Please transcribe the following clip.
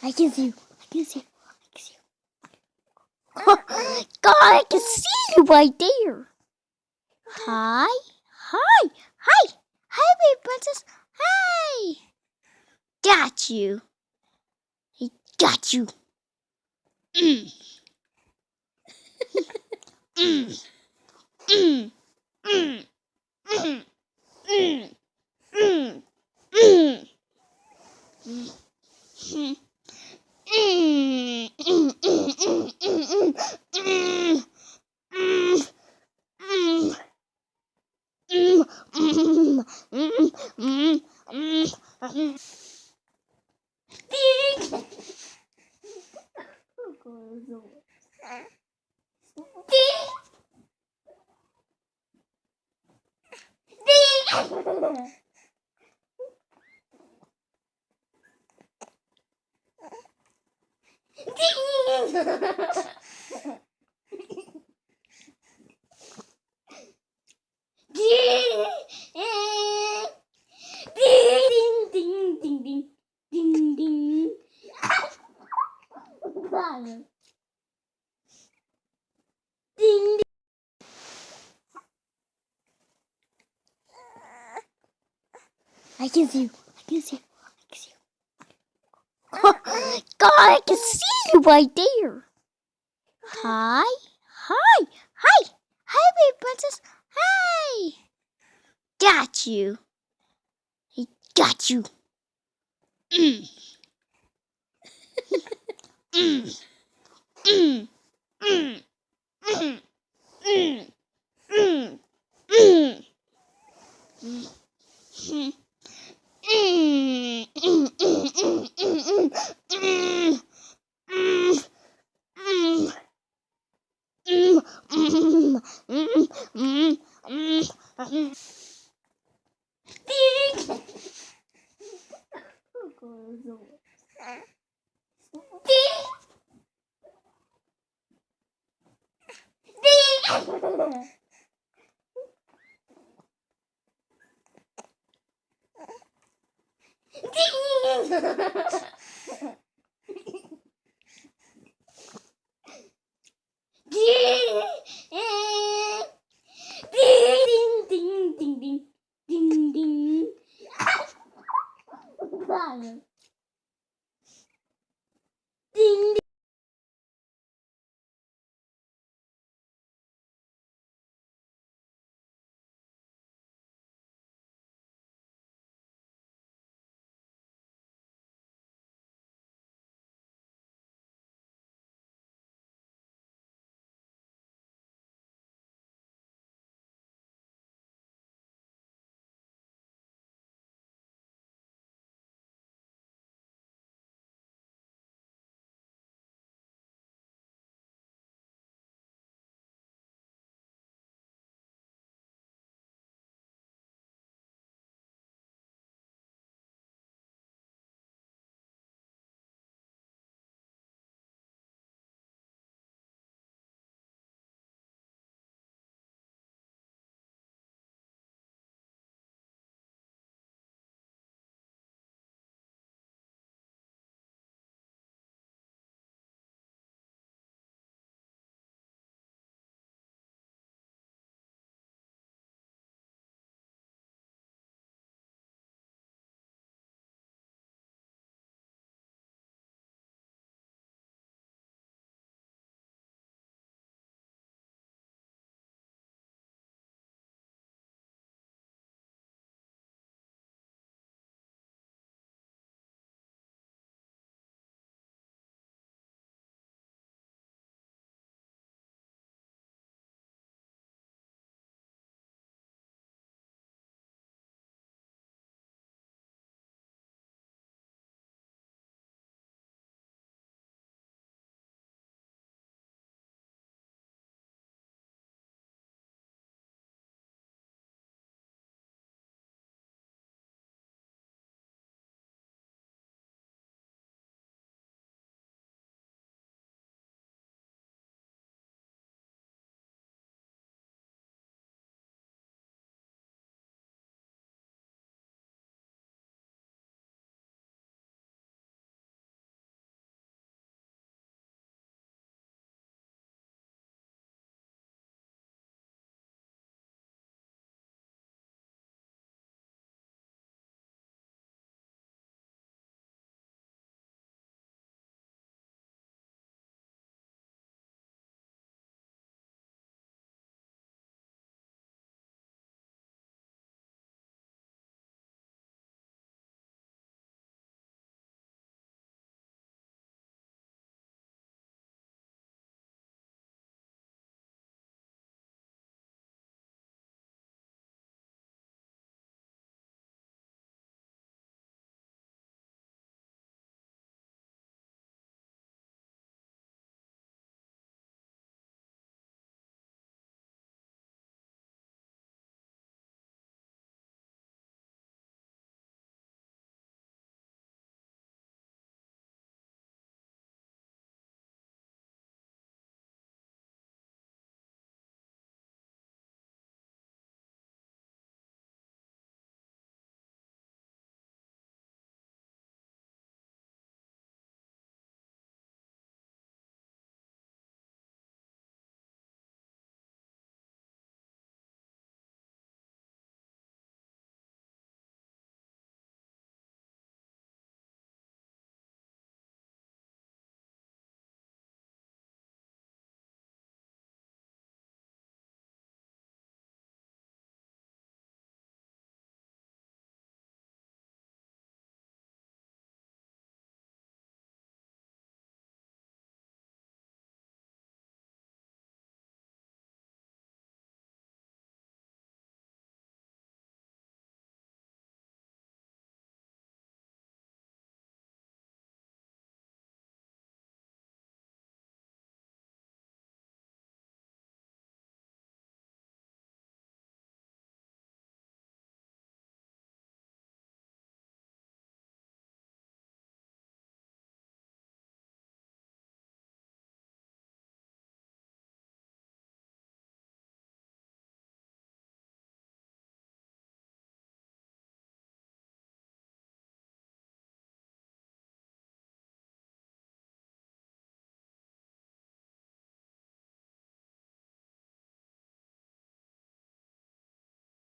I can see you. I can see you. I can see you. God, I can see you right there. Hi. Hi. Hi. Hi, baby princess. Hi. Got you. I got you. Mm. Mm. Mm. Mm. Mm. Mm. Mm. Mm. Mm. Ding ding ding ding ding. Ding. I can see you. I can see you. I can see you. God, I can see you right there. Hi. Hi. Hi. Hi, baby princess. Hi. Got you. I got you. Mm. Mm. Mm. Mm. Mm. Mm. Mm. Mm. Mm. Ding ding ding ding ding. Ding.